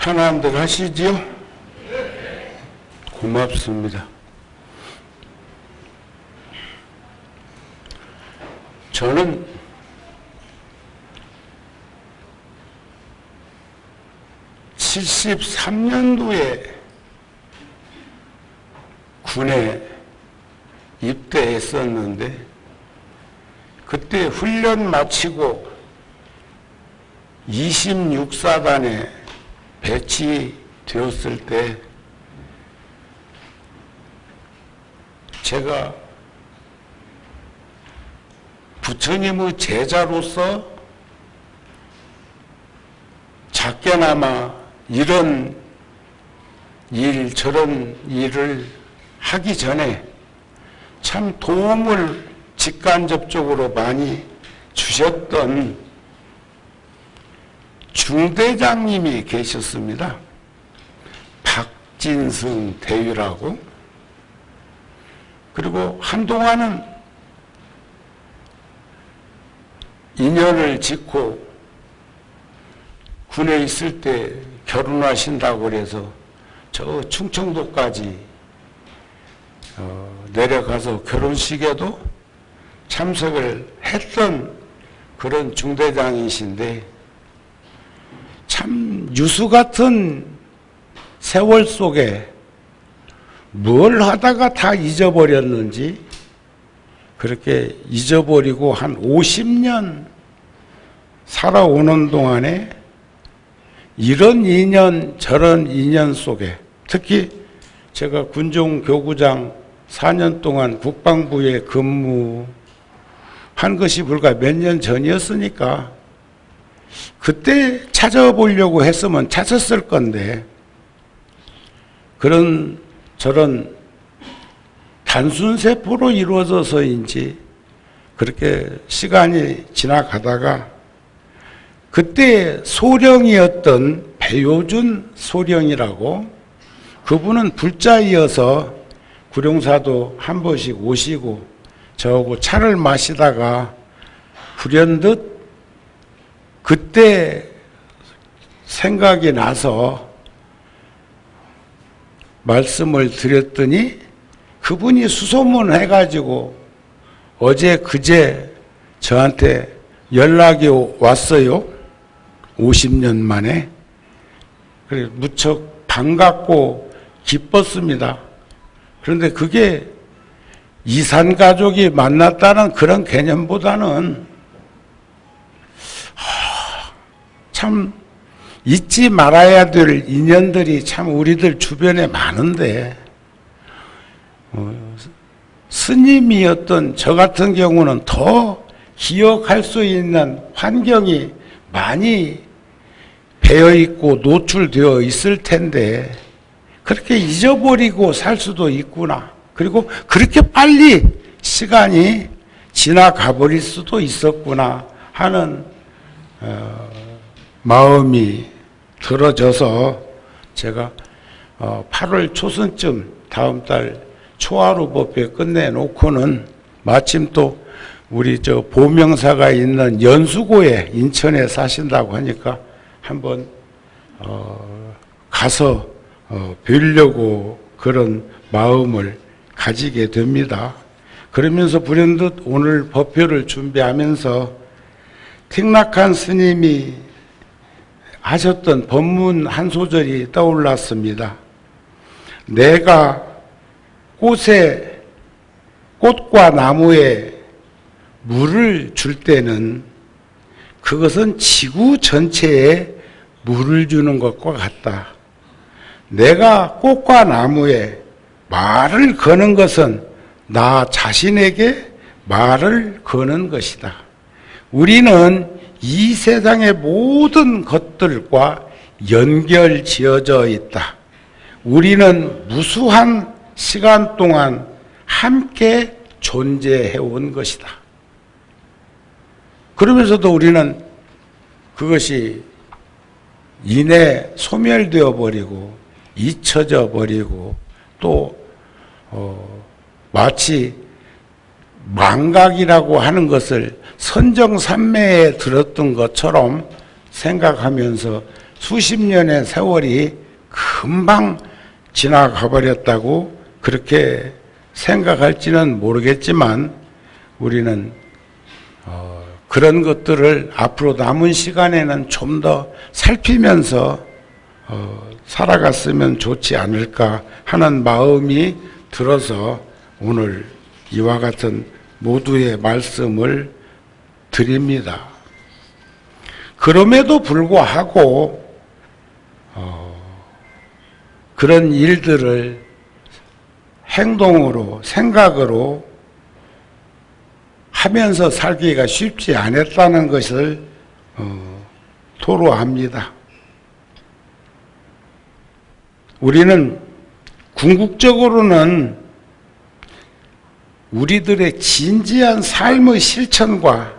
편안들 하시지요? 고맙습니다. 저는 (73년도에) 군에 입대했었는데, 그때 훈련 마치고 26사단에 배치되었을 때 제가 부처님의 제자로서 작게나마 이런 일 저런 일을 하기 전에 참 도움을 직간접적으로 많이 주셨던 중대장님이 계셨습니다. 박진승 대위라고. 그리고 한동안은 인연을 짓고 군에 있을 때 결혼하신다고 그래서 저 충청도까지 내려가서 결혼식에도 참석을 했던 그런 중대장이신데, 참 유수 같은 세월 속에 뭘 하다가 다 잊어버렸는지 그렇게 잊어버리고 한 50년 살아오는 동안에 이런 인연 저런 인연 속에, 특히 제가 군종교구장 4년 동안 국방부에 근무한 것이 불과 몇 년 전이었으니까 그때 찾아보려고 했으면 찾았을 건데, 그런 저런 단순세포로 이루어져서인지 그렇게 시간이 지나가다가 그때 소령이었던 배효준 소령이라고, 그분은 불자이어서 구룡사도 한 번씩 오시고 저하고 차를 마시다가 불현듯 그때 생각이 나서 말씀을 드렸더니 그분이 수소문해가지고 어제 그제 저한테 연락이 왔어요. 50년 만에. 그래 무척 반갑고 기뻤습니다. 그런데 그게 이산가족이 만났다는 그런 개념보다는 참 잊지 말아야 될 인연들이 참 우리들 주변에 많은데, 스님이었던 저 같은 경우는 더 기억할 수 있는 환경이 많이 배어있고 노출되어 있을 텐데 그렇게 잊어버리고 살 수도 있구나, 그리고 그렇게 빨리 시간이 지나가 버릴 수도 있었구나 하는 마음이 들어져서 제가 8월 초순쯤 다음 달 초하루 법회 끝내놓고는 마침 또 우리 저 보명사가 있는 연수고에 인천에 사신다고 하니까 한번 가서 뵈려고 그런 마음을 가지게 됩니다. 그러면서 불현듯 오늘 법회를 준비하면서 틱낙한 스님이 하셨던 법문 한 소절이 떠올랐습니다. 내가 꽃과 나무에 물을 줄 때는 그것은 지구 전체에 물을 주는 것과 같다. 내가 꽃과 나무에 말을 거는 것은 나 자신에게 말을 거는 것이다. 우리는 이 세상의 모든 것들과 연결 지어져 있다. 우리는 무수한 시간 동안 함께 존재해 온 것이다. 그러면서도 우리는 그것이 이내 소멸되어 버리고 잊혀져 버리고 또 마치 망각이라고 하는 것을 선정산매에 들었던 것처럼 생각하면서 수십 년의 세월이 금방 지나가 버렸다고 그렇게 생각할지는 모르겠지만 우리는 그런 것들을 앞으로 남은 시간에는 좀 더 살피면서 살아갔으면 좋지 않을까 하는 마음이 들어서 오늘 이와 같은 모두의 말씀을 드립니다. 그럼에도 불구하고 그런 일들을 행동으로 생각으로 하면서 살기가 쉽지 않았다는 것을 토로합니다. 우리는 궁극적으로는 우리들의 진지한 삶의 실천과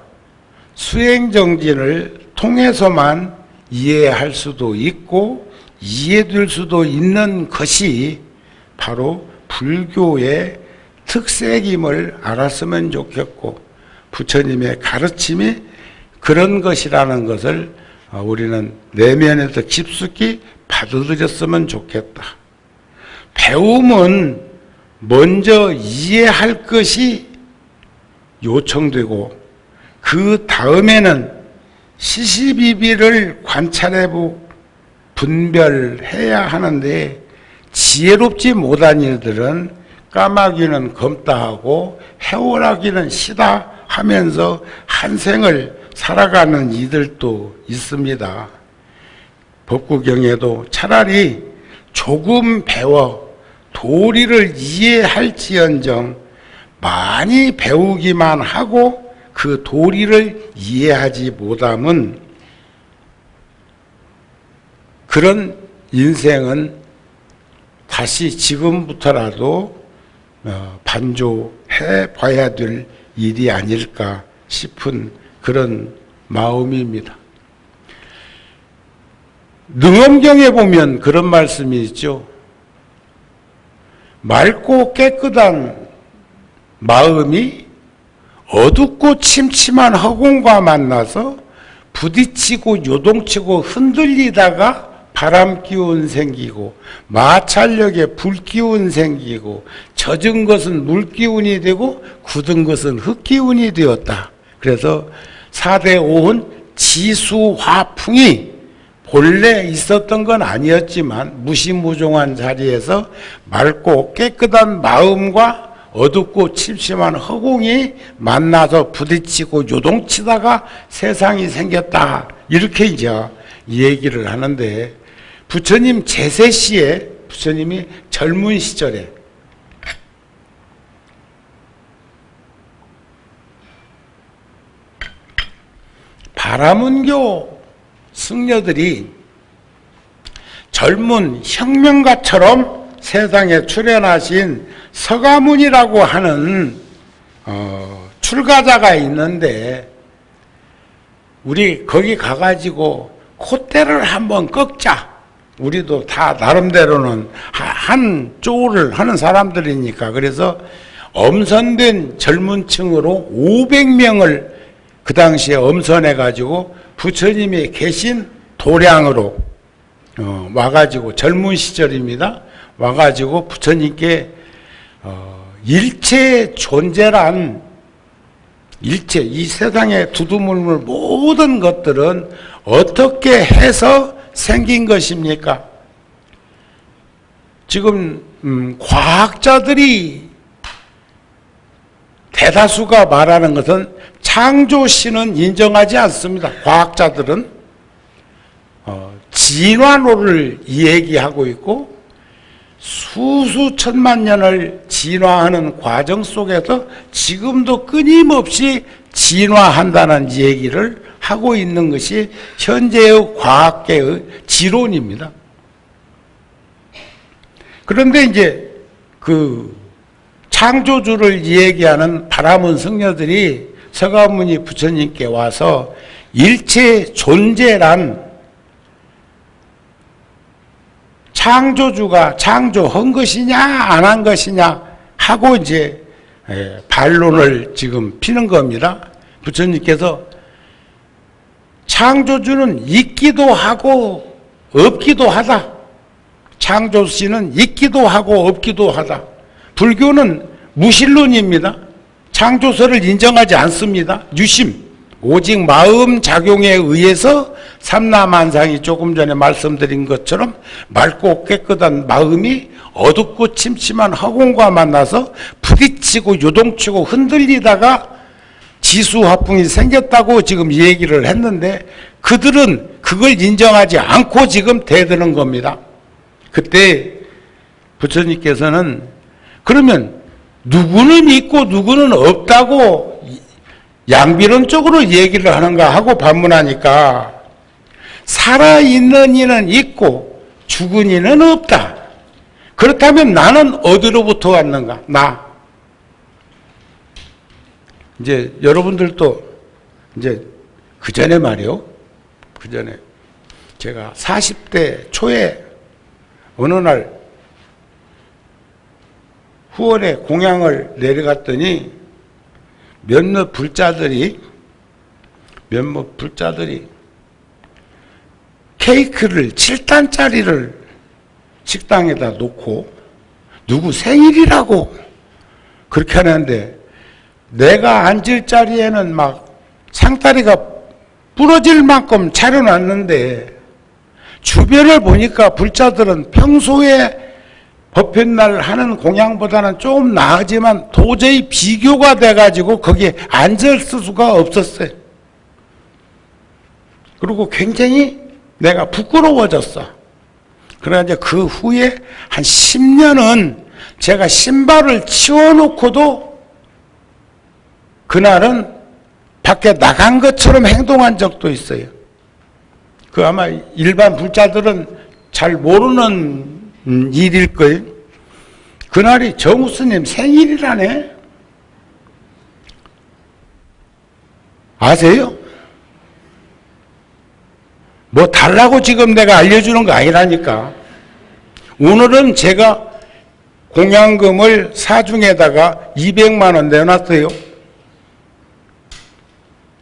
수행정진을 통해서만 이해할 수도 있고 이해될 수도 있는 것이 바로 불교의 특색임을 알았으면 좋겠고 부처님의 가르침이 그런 것이라는 것을 우리는 내면에서 깊숙이 받아들였으면 좋겠다. 배움은 먼저 이해할 것이 요청되고 그 다음에는 시시비비를 관찰해보고 분별해야 하는데 지혜롭지 못한 일들은 까마귀는 검다 하고 해오라기는 시다 하면서 한 생을 살아가는 이들도 있습니다. 법구경에도 차라리 조금 배워 도리를 이해할지언정 많이 배우기만 하고 그 도리를 이해하지 못함은 그런 인생은 다시 지금부터라도 반조해 봐야 될 일이 아닐까 싶은 그런 마음입니다. 능엄경에 보면 그런 말씀이 있죠. 맑고 깨끗한 마음이 어둡고 침침한 허공과 만나서 부딪히고 요동치고 흔들리다가 바람 기운 생기고 마찰력에 불 기운 생기고 젖은 것은 물 기운이 되고 굳은 것은 흙 기운이 되었다. 그래서 4대 5은 지수화풍이 본래 있었던 건 아니었지만 무시무종한 자리에서 맑고 깨끗한 마음과 어둡고 침침한 허공이 만나서 부딪히고 요동치다가 세상이 생겼다. 이렇게 이제 얘기를 하는데 부처님 제세 시에 부처님이 젊은 시절에 바라문교 승려들이 젊은 혁명가처럼 세상에 출현하신 서가문이라고 하는 출가자가 있는데 우리 거기 가가지고 콧대를 한번 꺾자. 우리도 다 나름대로는 한 쪼를 하는 사람들이니까 그래서 엄선된 젊은 층으로 500명을 그 당시에 엄선해가지고 부처님이 계신 도량으로 와가지고 젊은 시절입니다. 와가지고 부처님께 일체 존재란 일체 이 세상에 두두물물 모든 것들은 어떻게 해서 생긴 것입니까? 지금 과학자들이 대다수가 말하는 것은 창조신은 인정하지 않습니다. 과학자들은 진화론을 얘기하고 있고 수수천만 년을 진화하는 과정 속에서 지금도 끊임없이 진화한다는 얘기를 하고 있는 것이 현재의 과학계의 지론입니다. 그런데 이제 그 창조주를 얘기하는 바라문 승려들이 서가모니 부처님께 와서 일체 존재란 창조주가 창조한 것이냐 안 한 것이냐 하고 이제 반론을 지금 피는 겁니다. 부처님께서 창조주는 있기도 하고 없기도 하다. 창조시는 있기도 하고 없기도 하다. 불교는 무신론입니다. 창조서를 인정하지 않습니다. 유심, 오직 마음 작용에 의해서 삼라만상이 조금 전에 말씀드린 것처럼 맑고 깨끗한 마음이 어둡고 침침한 허공과 만나서 부딪히고 요동치고 흔들리다가 지수화풍이 생겼다고 지금 얘기를 했는데, 그들은 그걸 인정하지 않고 지금 대드는 겁니다. 그때 부처님께서는 그러면 누구는 있고 누구는 없다고 양비론적으로 얘기를 하는가 하고 반문하니까, 살아있는 이는 있고 죽은 이는 없다. 그렇다면 나는 어디로부터 왔는가? 나. 이제 여러분들도 이제 그 전에 말이요. 그 전에 제가 40대 초에 어느 날 후원에 공양을 내려갔더니 몇몇 불자들이 케이크를 7단짜리를 식당에다 놓고 누구 생일이라고 그렇게 하는데, 내가 앉을 자리에는 막 상다리가 부러질 만큼 차려놨는데, 주변을 보니까 불자들은 평소에 법회날 하는 공양보다는 좀 나아지만 도저히 비교가 돼가지고 거기에 앉을 수가 없었어요. 그리고 굉장히 내가 부끄러워졌어. 그러나 이제 그 후에 한 10년은 제가 신발을 치워놓고도 그날은 밖에 나간 것처럼 행동한 적도 있어요. 그 아마 일반 불자들은 잘 모르는 일일 거예요. 그날이 정우스님 생일이라네. 아세요? 뭐 달라고 지금 내가 알려주는 거 아니라니까. 오늘은 제가 공양금을 사중에다가 200만 원 내놨어요.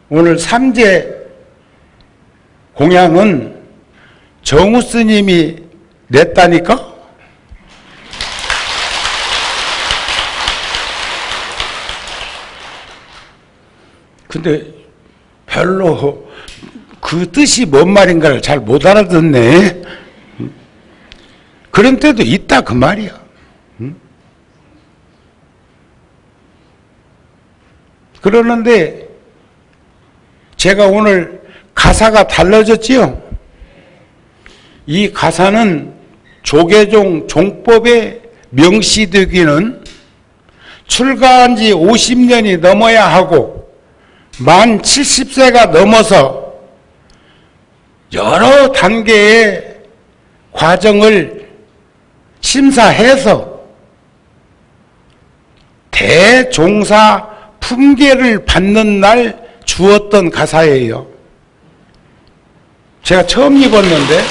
오늘 3제 공양은 정우 스님이 냈다니까? 근데 별로 그 뜻이 뭔 말인가를 잘 못 알아듣네. 그런 때도 있다 그 말이야. 그러는데 제가 오늘 가사가 달라졌지요. 이 가사는 조계종 종법에 명시되기는 출가한 지 50년이 넘어야 하고 만 70세가 넘어서 여러 단계의 과정을 심사해서 대종사 품계를 받는 날 주었던 가사예요. 제가 처음 입었는데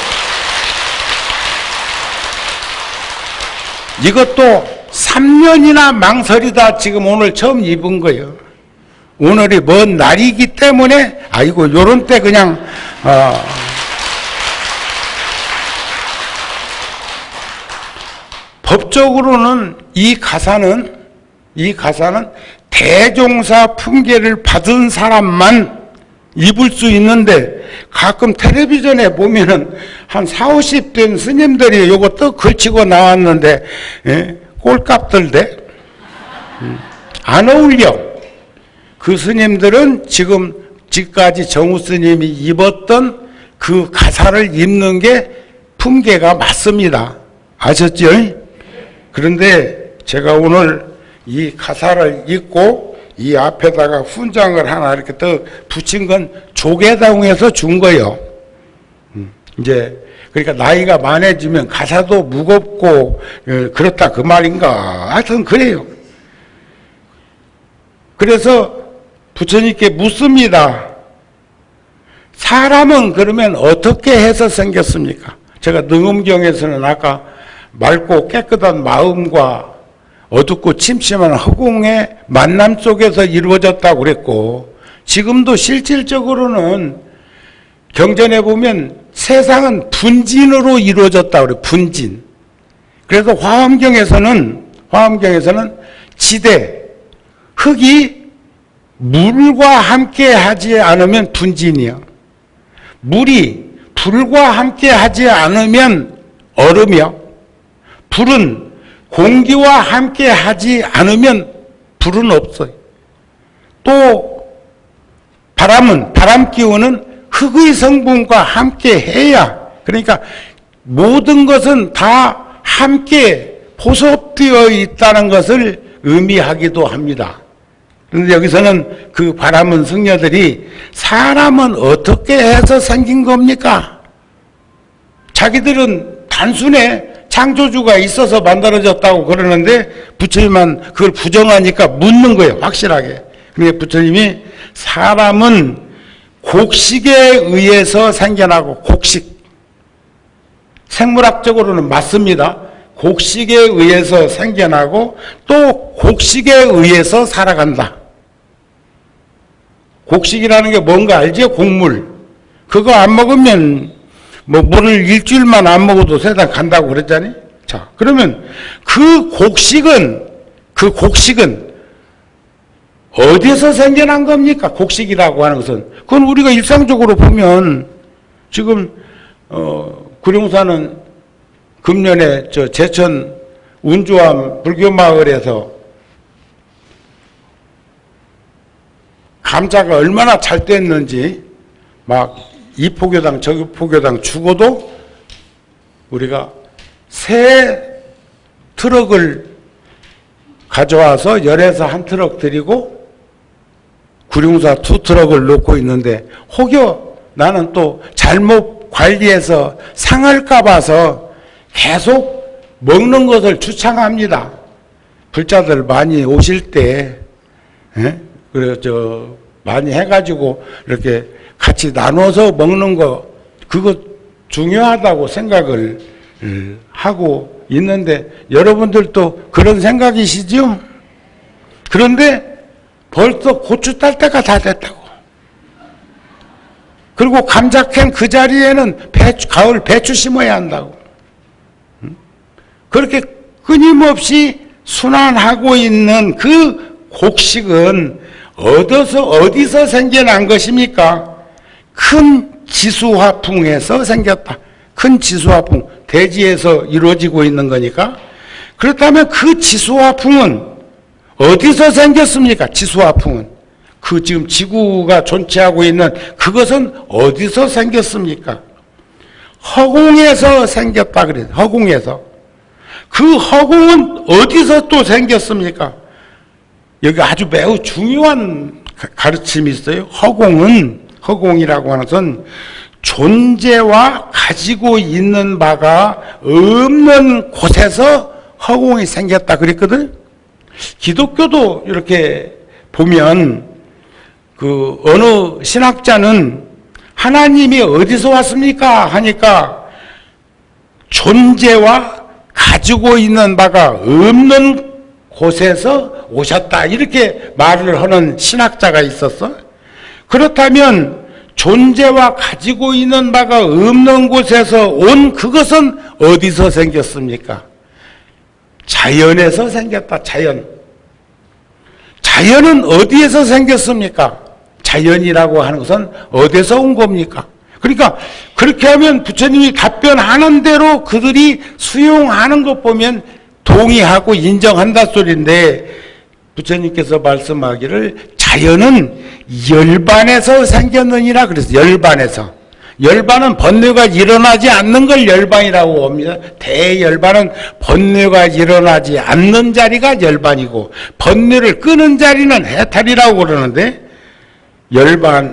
이것도 3년이나 망설이다 지금 오늘 처음 입은 거예요. 오늘이 먼 날이기 때문에 아이고 요런 때 그냥 법적으로는 이 가사는 대종사 품계를 받은 사람만 입을 수 있는데, 가끔 텔레비전에 보면은 한 40, 50된 스님들이 요거 떡 걸치고 나왔는데, 예? 꼴값들 돼? 안 어울려. 그 스님들은 지금까지 정우 스님이 입었던 그 가사를 입는 게 품계가 맞습니다. 아셨죠? 그런데 제가 오늘 이 가사를 입고 이 앞에다가 훈장을 하나 이렇게 더 붙인 건 조계다웅에서 준 거예요. 이제 그러니까 나이가 많아지면 가사도 무겁고 그렇다 그 말인가. 하여튼 그래요. 그래서 부처님께 묻습니다. 사람은 그러면 어떻게 해서 생겼습니까? 제가 능엄경에서는 아까 맑고 깨끗한 마음과 어둡고 침침한 허공의 만남 속에서 이루어졌다고 그랬고, 지금도 실질적으로는 경전에 보면 세상은 분진으로 이루어졌다 그래. 분진. 그래서 화엄경에서는 지대, 흙이 물과 함께 하지 않으면 분진이야. 물이 불과 함께 하지 않으면 얼음이야. 불은 공기와 함께 하지 않으면 불은 없어요. 또 바람 기운은 흙의 성분과 함께 해야, 그러니까 모든 것은 다 함께 포섭되어 있다는 것을 의미하기도 합니다. 그런데 여기서는 그 바람은 승려들이 사람은 어떻게 해서 생긴 겁니까? 자기들은 단순해 창조주가 있어서 만들어졌다고 그러는데 부처님만 그걸 부정하니까 묻는 거예요. 확실하게. 그런데 부처님이 사람은 곡식에 의해서 생겨나고, 곡식. 생물학적으로는 맞습니다. 곡식에 의해서 생겨나고 또 곡식에 의해서 살아간다. 곡식이라는 게 뭔가 알죠? 곡물. 그거 안 먹으면 뭐 물을 일주일만 안 먹어도 세상 간다고 그랬잖아요. 자, 그러면 그 곡식은 어디서 생겨난 겁니까? 곡식이라고 하는 것은. 그건 우리가 일상적으로 보면 지금 구룡사는 금년에 제천 운주암 불교마을에서 감자가 얼마나 잘 됐는지 막 이 포교당 저기 포교당 죽어도 우리가 새 트럭을 가져와서 열에서 한 트럭 드리고 구룡사 2트럭을 놓고 있는데 혹여 나는 또 잘못 관리해서 상할까 봐서 계속 먹는 것을 추천합니다. 불자들 많이 오실 때, 그래, 많이 해가지고 이렇게 같이 나눠서 먹는 거, 그거 중요하다고 생각을 하고 있는데, 여러분들도 그런 생각이시죠? 그런데 벌써 고추 딸 때가 다 됐다고. 그리고 감자 캔 그 자리에는 가을 배추 심어야 한다고. 그렇게 끊임없이 순환하고 있는 그 곡식은 어디서 생겨난 것입니까? 큰 지수화풍에서 생겼다. 큰 지수화풍, 대지에서 이루어지고 있는 거니까. 그렇다면 그 지수화풍은 어디서 생겼습니까? 지수화풍은. 그 지금 지구가 존재하고 있는 그것은 어디서 생겼습니까? 허공에서 생겼다 그래요. 허공에서. 그 허공은 어디서 또 생겼습니까? 여기 아주 매우 중요한 가르침이 있어요. 허공이라고 하는 것은 존재와 가지고 있는 바가 없는 곳에서 허공이 생겼다 그랬거든. 기독교도 이렇게 보면 그 어느 신학자는 하나님이 어디서 왔습니까? 하니까 존재와 가지고 있는 바가 없는 곳에서 오셨다. 이렇게 말을 하는 신학자가 있었어. 그렇다면 존재와 가지고 있는 바가 없는 곳에서 온 그것은 어디서 생겼습니까? 자연에서 생겼다. 자연은 어디에서 생겼습니까? 자연이라고 하는 것은 어디서 온 겁니까? 그러니까 그렇게 하면 부처님이 답변하는 대로 그들이 수용하는 것 보면 동의하고 인정한다 소리인데, 부처님께서 말씀하기를 자연은 열반에서 생겼느니라 그래서 열반은 번뇌가 일어나지 않는 걸 열반이라고 합니다. 대열반은 번뇌가 일어나지 않는 자리가 열반이고 번뇌를 끄는 자리는 해탈이라고 그러는데,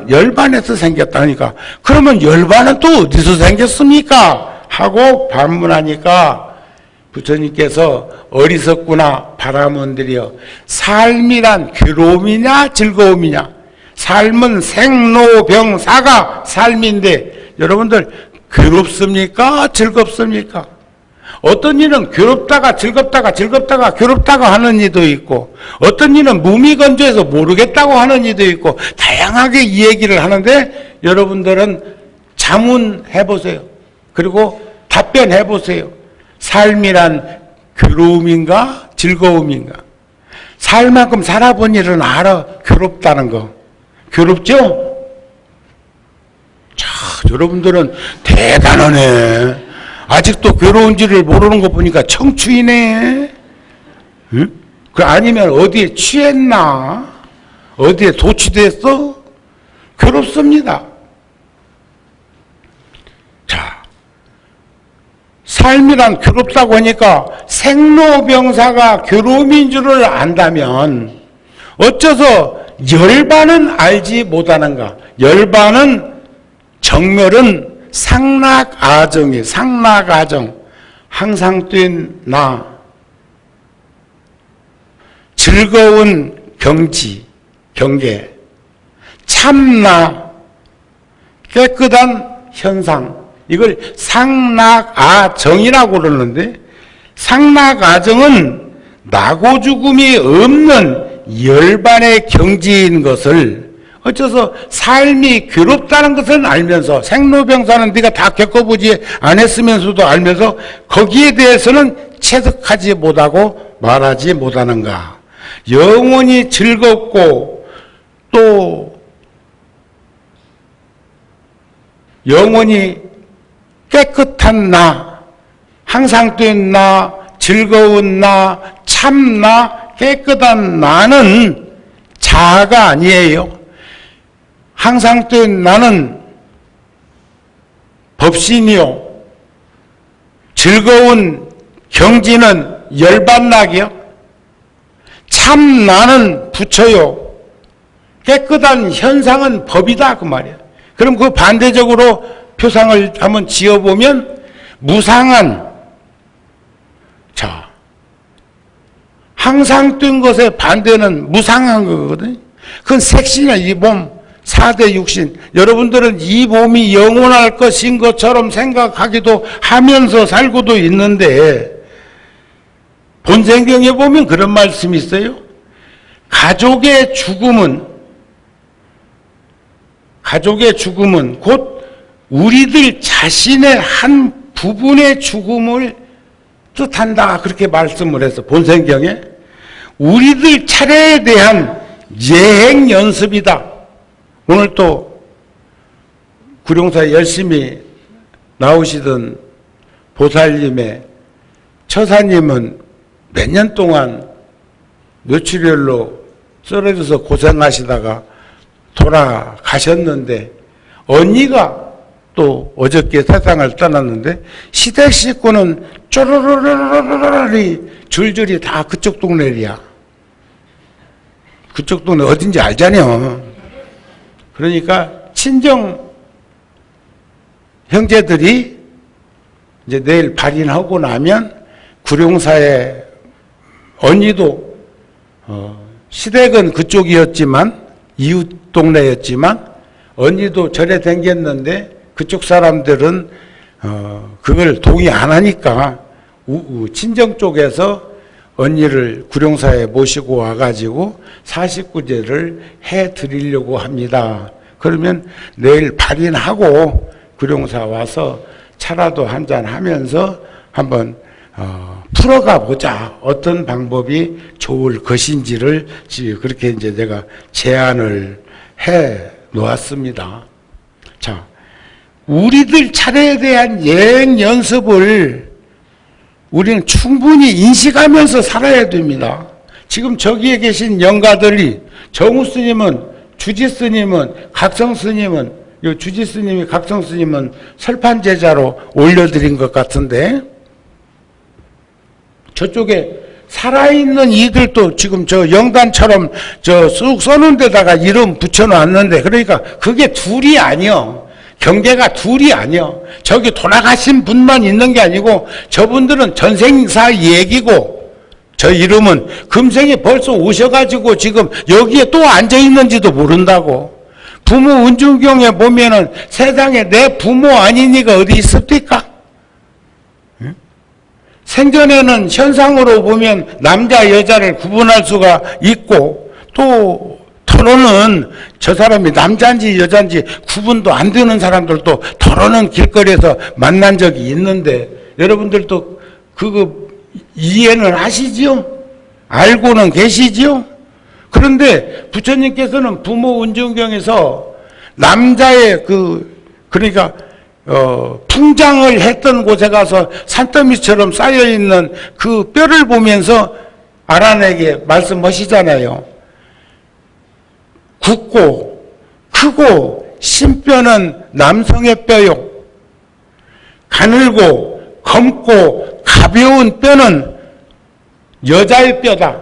열반에서 생겼다니까 그러면 열반은 또 어디서 생겼습니까? 하고 반문하니까 부처님께서 어리석구나 바라문들이여, 삶이란 괴로움이냐 즐거움이냐? 삶은 생로병사가 삶인데 여러분들 괴롭습니까? 즐겁습니까? 어떤 일은 괴롭다가 즐겁다가 괴롭다가 하는 이도 있고, 어떤 일은 무미건조해서 모르겠다고 하는 이도 있고, 다양하게 이 얘기를 하는데 여러분들은 자문해 보세요. 그리고 답변해 보세요. 삶이란 괴로움인가 즐거움인가? 살 만큼 살아본 일은 알아. 괴롭다는 거. 괴롭죠? 자, 여러분들은 대단하네. 아직도 괴로운지를 모르는 거 보니까 청춘이네. 응? 그 아니면 어디에 취했나? 어디에 도취됐어? 괴롭습니다. 자, 삶이란 괴롭다고 하니까 생로병사가 괴로움인 줄을 안다면 어째서 열반은 알지 못하는가? 열반은 정멸은 상락아정이 상락아정 항상 뛴 나 즐거운 경지 경계 참나 깨끗한 현상 이걸 상락아정이라고 그러는데 상락아정은 나고 죽음이 없는 열반의 경지인 것을 어째서 삶이 괴롭다는 것을 알면서 생로병사는 네가 다 겪어보지 않았으면서도 알면서 거기에 대해서는 체득하지 못하고 말하지 못하는가. 영원히 즐겁고 또 영원히 깨끗한 나, 항상 된 나, 즐거운 나, 참나, 깨끗한 나는 자아가 아니에요. 항상 된 나는 법신이요. 즐거운 경지는 열반락이요. 참 나는 부처요. 깨끗한 현상은 법이다 그 말이야. 그럼 그 반대적으로 표상을 한번 지어보면 무상한 자 항상 뜬 것의 반대는 무상한 거거든. 그건 색신이야. 이 몸 4대 육신. 여러분들은 이 몸이 영원할 것인 것처럼 생각하기도 하면서 살고도 있는데 본생경에 보면 그런 말씀이 있어요. 가족의 죽음은 곧 우리들 자신의 한 부분의 죽음을 뜻한다. 그렇게 말씀을 해서 본생경에 우리들 차례에 대한 예행 연습이다. 오늘 또 구룡사에 열심히 나오시던 보살님의 처사님은 몇 년 동안 뇌출혈로 쓰러져서 고생하시다가 돌아가셨는데 언니가 또 어저께 세상을 떠났는데 시댁 식구는 쪼르르르르르르 줄줄이 다 그쪽 동네야. 그쪽 동네 어딘지 알잖아요. 그러니까 친정 형제들이 이제 내일 발인하고 나면 구룡사에 언니도 시댁은 그쪽이었지만 이웃 동네였지만 언니도 절에 댕겼는데 그쪽 사람들은 그걸 동의 안 하니까 친정 쪽에서 언니를 구룡사에 모시고 와가지고 49제를 해드리려고 합니다. 그러면 내일 발인하고 구룡사 와서 차라도 한잔 하면서 한번 풀어가 보자. 어떤 방법이 좋을 것인지를 그렇게 이제 내가 제안을 해 놓았습니다. 자, 우리들 차례에 대한 예행 연습을 우리는 충분히 인식하면서 살아야 됩니다. 지금 저기에 계신 영가들이 정우 스님은 주지 스님은 각성 스님은 요 주지 스님이 각성 스님은 설판 제자로 올려드린 것 같은데 저쪽에 살아있는 이들도 지금 저 영단처럼 저 쑥 써놓은 데다가 이름 붙여놨는데 그러니까 그게 둘이 아니요. 경계가 둘이 아니요. 저기 돌아가신 분만 있는 게 아니고 저분들은 전생사 얘기고 저 이름은 금생에 벌써 오셔가지고 지금 여기에 또 앉아있는지도 모른다고. 부모 운중경에 보면은 세상에 내 부모 아닌 이가 어디 있습니까? 생전에는 현상으로 보면 남자 여자를 구분할 수가 있고 또 더 겉으로는 저 사람이 남자인지 여자인지 구분도 안 되는 사람들도 더러는 길거리에서 만난 적이 있는데 여러분들도 그거 이해는 하시지요? 알고는 계시지요? 그런데 부처님께서는 부모 은중경에서 남자의 그러니까 풍장을 했던 곳에 가서 산더미처럼 쌓여있는 그 뼈를 보면서 아란에게 말씀하시잖아요. 굵고 크고 신뼈는 남성의 뼈요. 가늘고 검고 가벼운 뼈는 여자의 뼈다.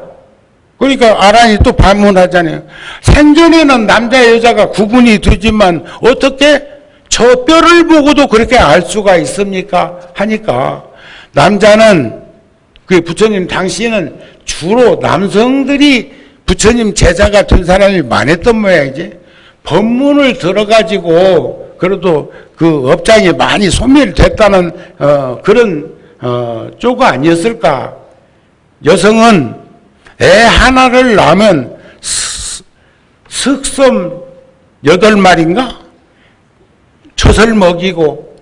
그러니까 아란이 또 반문하잖아요. 생전에는 남자 여자가 구분이 되지만 어떻게 저 뼈를 보고도 그렇게 알 수가 있습니까? 하니까 남자는 그 부처님 당시에는 주로 남성들이 부처님 제자가 된 사람이 많았던 모양이지. 법문을 들어가지고 그래도 그 업장이 많이 소멸됐다는 그런 쪼가 아니었을까. 여성은 애 하나를 낳으면 석섬 8마리인가? 젖을 먹이고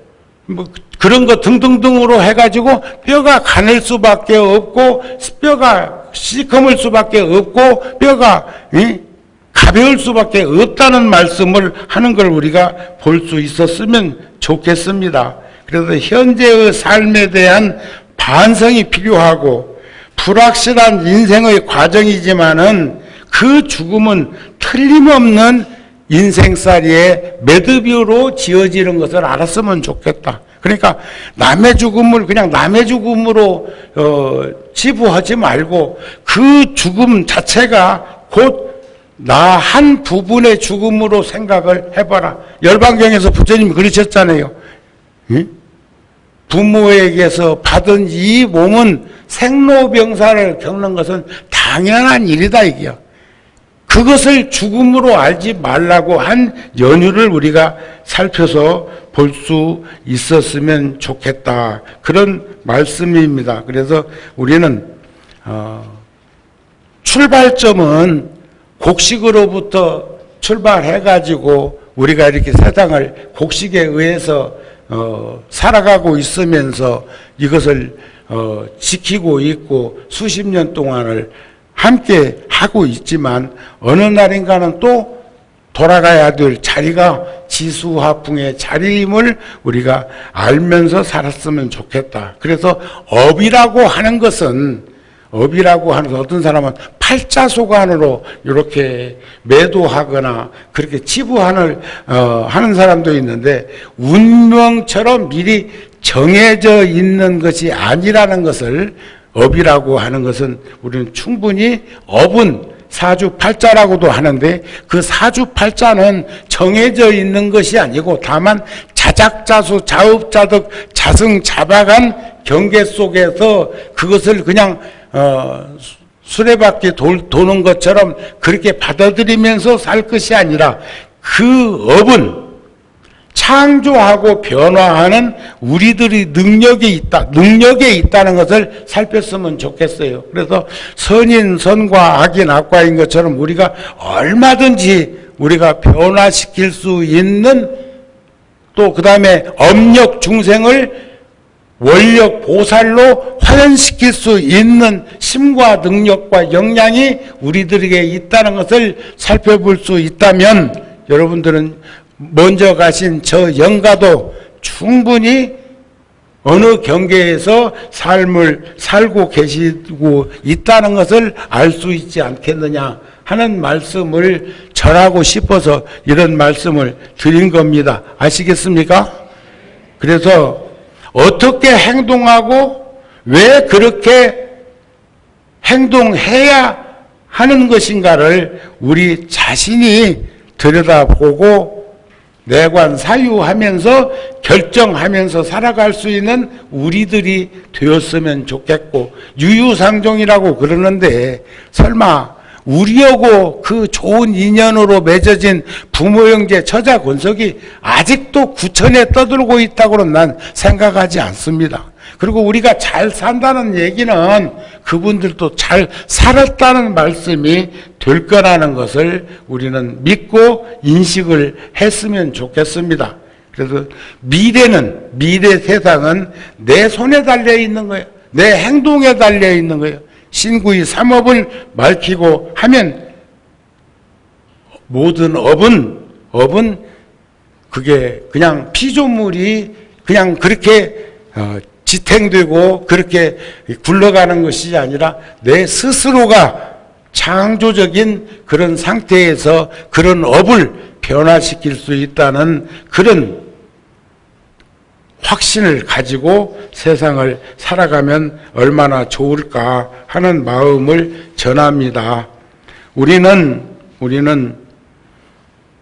뭐 그런 거 등등등으로 해가지고 뼈가 가늘 수밖에 없고 뼈가 시커멀 수밖에 없고 뼈가 가벼울 수밖에 없다는 말씀을 하는 걸 우리가 볼 수 있었으면 좋겠습니다. 그래서 현재의 삶에 대한 반성이 필요하고 불확실한 인생의 과정이지만은 그 죽음은 틀림없는 인생살이의 매듭으로 지어지는 것을 알았으면 좋겠다. 그러니까 남의 죽음을 그냥 남의 죽음으로 치부하지 말고 그 죽음 자체가 곧 나 한 부분의 죽음으로 생각을 해봐라. 열반경에서 부처님이 그러셨잖아요. 부모에게서 받은 이 몸은 생로병사를 겪는 것은 당연한 일이다 이게요. 그것을 죽음으로 알지 말라고 한 연유를 우리가 살펴서 볼 수 있었으면 좋겠다. 그런 말씀입니다. 그래서 우리는 출발점은 곡식으로부터 출발해가지고 우리가 이렇게 세상을 곡식에 의해서 살아가고 있으면서 이것을 지키고 있고 수십 년 동안을 함께 하고 있지만 어느 날인가는 또 돌아가야 될 자리가 지수화풍의 자리임을 우리가 알면서 살았으면 좋겠다. 그래서 업이라고 하는 것은 어떤 사람은 팔자소관으로 이렇게 매도하거나 그렇게 치부하는 하는 사람도 있는데 운명처럼 미리 정해져 있는 것이 아니라는 것을 업이라고 하는 것은 우리는 충분히 업은 사주팔자라고도 하는데 그 사주팔자는 정해져 있는 것이 아니고 다만 자작자수 자업자득 자승자박한 경계 속에서 그것을 그냥 수레바퀴 도는 것처럼 그렇게 받아들이면서 살 것이 아니라 그 업은 창조하고 변화하는 우리들의 능력에 있다는 것을 살폈으면 좋겠어요. 그래서 선인 선과 악인 악과인 것처럼 우리가 얼마든지 우리가 변화시킬 수 있는 또 그 다음에 업력 중생을 원력 보살로 화연시킬 수 있는 힘과 능력과 역량이 우리들에게 있다는 것을 살펴볼 수 있다면 여러분들은 먼저 가신 저 영가도 충분히 어느 경계에서 삶을 살고 계시고 있다는 것을 알 수 있지 않겠느냐 하는 말씀을 전하고 싶어서 이런 말씀을 드린 겁니다. 아시겠습니까? 그래서 어떻게 행동하고 왜 그렇게 행동해야 하는 것인가를 우리 자신이 들여다보고 내관사유하면서 결정하면서 살아갈 수 있는 우리들이 되었으면 좋겠고 유유상종이라고 그러는데 설마 우리하고 그 좋은 인연으로 맺어진 부모 형제 처자 권속이 아직도 구천에 떠들고 있다고는 난 생각하지 않습니다. 그리고 우리가 잘 산다는 얘기는 그분들도 잘 살았다는 말씀이 될 거라는 것을 우리는 믿고 인식을 했으면 좋겠습니다. 그래서 미래 세상은 내 손에 달려 있는 거예요. 내 행동에 달려 있는 거예요. 신구의 삼업을 밝히고 하면 모든 업은 그게 그냥 피조물이 그냥 그렇게 지탱되고 그렇게 굴러가는 것이 아니라 내 스스로가 창조적인 그런 상태에서 그런 업을 변화시킬 수 있다는 그런 확신을 가지고 세상을 살아가면 얼마나 좋을까 하는 마음을 전합니다. 우리는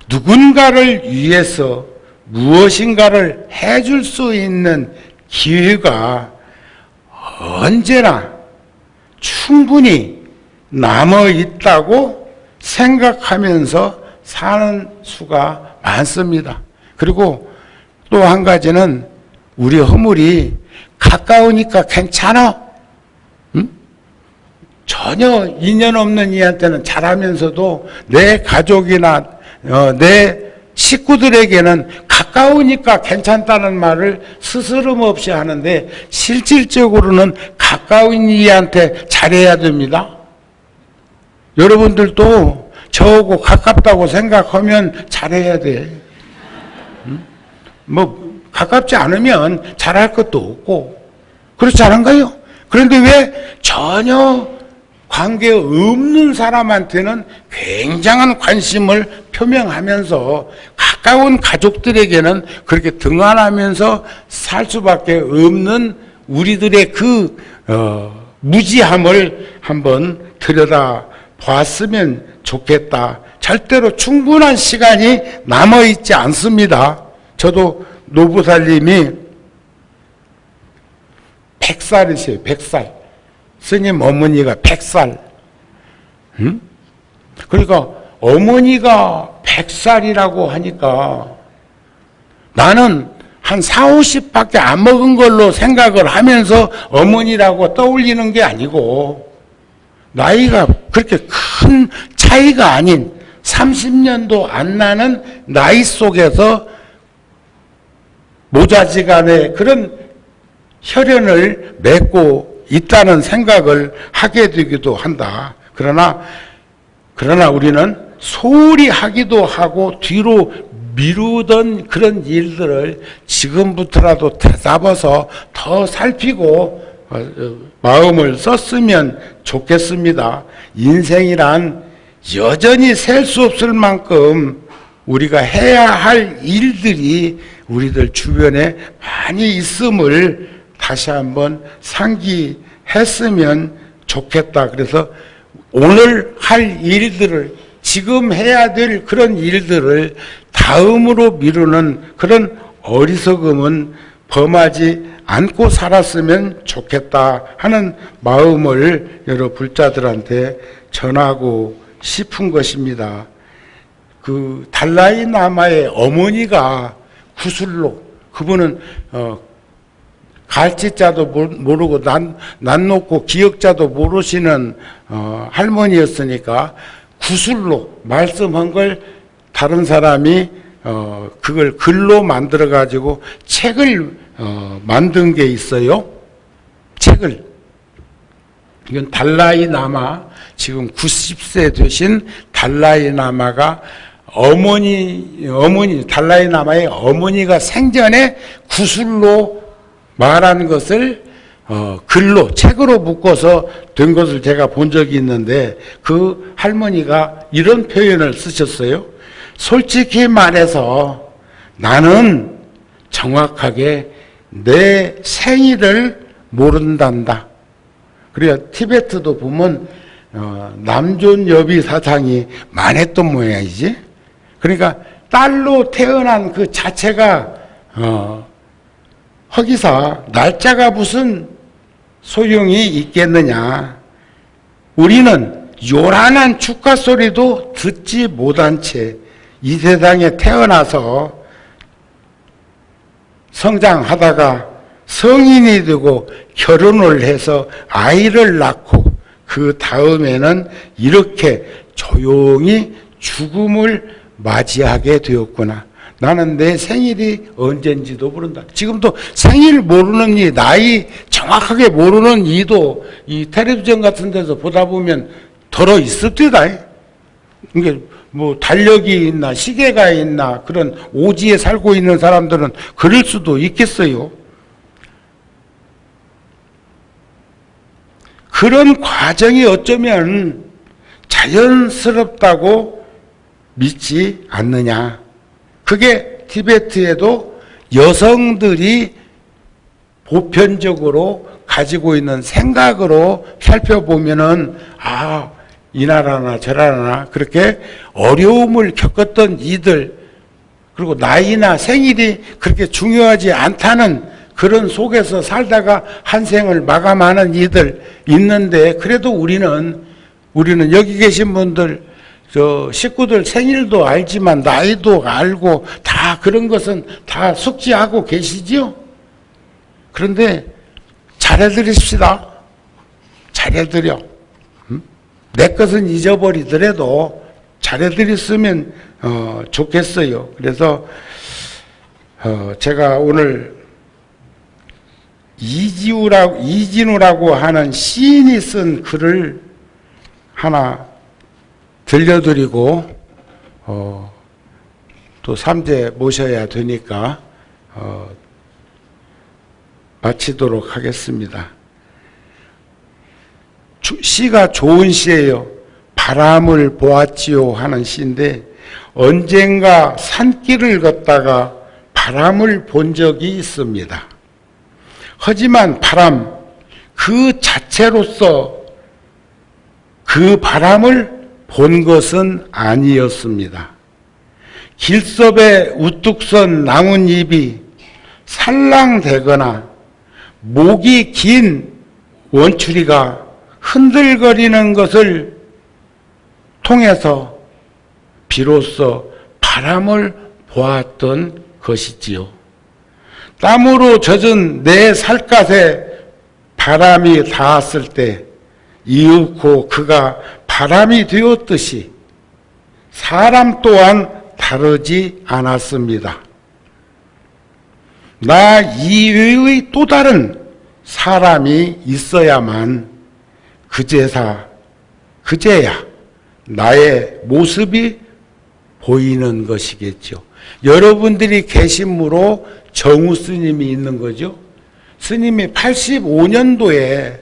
누군가를 위해서 무엇인가를 해줄 수 있는 기회가 언제나 충분히 남아 있다고 생각하면서 사는 수가 많습니다. 그리고 또 한 가지는 우리 허물이 가까우니까 괜찮아? 응? 전혀 인연 없는 이한테는 잘하면서도 내 가족이나 내 식구들에게는 가까우니까 괜찮다는 말을 스스럼 없이 하는데 실질적으로는 가까운 이한테 잘해야 됩니다. 여러분들도 저하고 가깝다고 생각하면 잘해야 돼. 뭐 가깝지 않으면 잘할 것도 없고 그렇지 않은가요? 그런데 왜 전혀 관계없는 사람한테는 굉장한 관심을 표명하면서 가까운 가족들에게는 그렇게 등한하면서 살 수밖에 없는 우리들의 그 무지함을 한번 들여다 보았으면 좋겠다. 절대로 충분한 시간이 남아있지 않습니다. 저도 노부살님이 100살이세요. 100살. 스님 어머니가 100살. 응? 그러니까 어머니가 100살이라고 하니까 나는 한 40, 50밖에 안 먹은 걸로 생각을 하면서 어머니라고 떠올리는 게 아니고 나이가 그렇게 큰 차이가 아닌 30년도 안 나는 나이 속에서 모자지간에 그런 혈연을 맺고 있다는 생각을 하게 되기도 한다. 그러나 우리는 소홀히 하기도 하고 뒤로 미루던 그런 일들을 지금부터라도 되잡아서 더 살피고 마음을 썼으면 좋겠습니다. 인생이란 여전히 셀 수 없을 만큼 우리가 해야 할 일들이 우리들 주변에 많이 있음을 다시 한번 상기했으면 좋겠다. 그래서 오늘 할 일들을 지금 해야 될 그런 일들을 다음으로 미루는 그런 어리석음은 범하지 않고 살았으면 좋겠다 하는 마음을 여러 불자들한테 전하고 싶은 것입니다. 그 달라이 라마의 어머니가 구슬로, 그분은 갈치자도 모르고 난 놓고 기억자도 모르시는 할머니였으니까 구슬로 말씀한 걸 다른 사람이 그걸 글로 만들어 가지고 책을 만든 게 있어요. 책을. 이건 달라이 라마, 지금 90세 되신 달라이 라마가 달라이 라마의 어머니가 생전에 구슬로 말한 것을 글로, 책으로 묶어서 된 것을 제가 본 적이 있는데 그 할머니가 이런 표현을 쓰셨어요. 솔직히 말해서 나는 정확하게 내 생일을 모른단다. 그래야 티베트도 보면 남존 여비 사상이 많았던 모양이지. 그러니까 딸로 태어난 그 자체가 허기사 날짜가 무슨 소용이 있겠느냐. 우리는 요란한 축가 소리도 듣지 못한 채 이 세상에 태어나서 성장하다가 성인이 되고 결혼을 해서 아이를 낳고 그 다음에는 이렇게 조용히 죽음을 맞이하게 되었구나. 나는 내 생일이 언젠지도 모른다. 지금도 생일 모르는 이, 나이 정확하게 모르는 이도 이 텔레비전 같은 데서 보다 보면 덜어 있을 때다. 이게 뭐 달력이 있나 시계가 있나 그런 오지에 살고 있는 사람들은 그럴 수도 있겠어요. 그런 과정이 어쩌면 자연스럽다고 믿지 않느냐. 그게 티베트에도 여성들이 보편적으로 가지고 있는 생각으로 살펴보면은, 아, 이 나라나 저 나라나 그렇게 어려움을 겪었던 이들, 그리고 나이나 생일이 그렇게 중요하지 않다는 그런 속에서 살다가 한 생을 마감하는 이들 있는데, 그래도 우리는 여기 계신 분들, 저 식구들 생일도 알지만 나이도 알고 다 그런 것은 다 숙지하고 계시지요? 그런데 잘해드립시다. 잘해드려. 내 것은 잊어버리더라도 잘해드렸으면 좋겠어요. 그래서 제가 오늘 이진우라고 하는 시인이 쓴 글을 하나 들려드리고 또 삼재 모셔야 되니까 마치도록 하겠습니다. 시가 좋은 시예요. 바람을 보았지요 하는 시인데, 언젠가 산길을 걷다가 바람을 본 적이 있습니다. 하지만 바람 그 자체로서 그 바람을 본 것은 아니었습니다. 길섭에 우뚝 선 나뭇잎이 살랑대거나 목이 긴 원추리가 흔들거리는 것을 통해서 비로소 바람을 보았던 것이지요. 땀으로 젖은 내 살갗에 바람이 닿았을 때 이윽고 그가 바람이 되었듯이 사람 또한 다르지 않았습니다. 나 이외의 또 다른 사람이 있어야만 그제야 나의 모습이 보이는 것이겠죠. 여러분들이 계심으로 정우 스님이 있는 거죠. 스님이 85년도에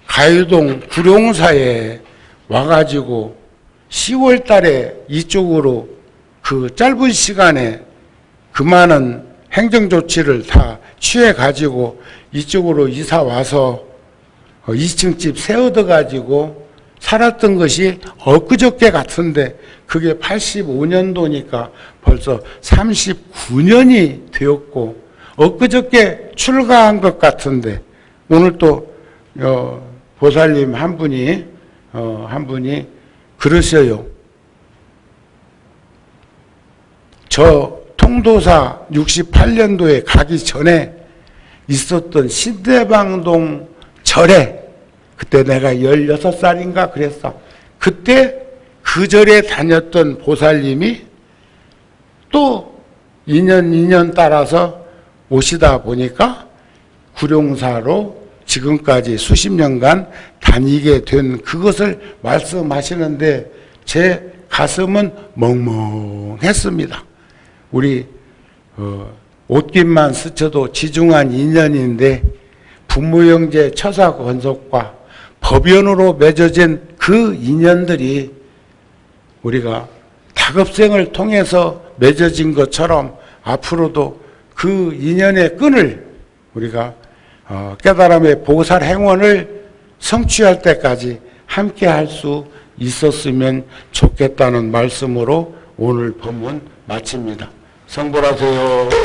가요동 구룡사에 와가지고 10월 달에 이쪽으로 그 짧은 시간에 그 많은 행정조치를 다 취해가지고 이쪽으로 이사 와서 2층 집 세워둬가지고 살았던 것이 엊그저께 같은데, 그게 85년도니까 벌써 39년이 되었고, 엊그저께 출가한 것 같은데, 오늘 또 보살님 한 분이 그러셔요. 저 통도사 68년도에 가기 전에 있었던 신대방동 절에, 그때 내가 16살인가 그랬어. 그때 그 절에 다녔던 보살님이 또 2년 따라서 오시다 보니까 구룡사로 지금까지 수십 년간 다니게 된 그것을 말씀하시는데, 제 가슴은 멍멍했습니다. 우리 옷깃만 스쳐도 지중한 인연인데, 부모형제 처사 권속과 법연으로 맺어진 그 인연들이 우리가 다급생을 통해서 맺어진 것처럼 앞으로도 그 인연의 끈을 우리가 깨달음의 보살 행원을 성취할 때까지 함께 할 수 있었으면 좋겠다는 말씀으로 오늘 법문 마칩니다. 성불하세요.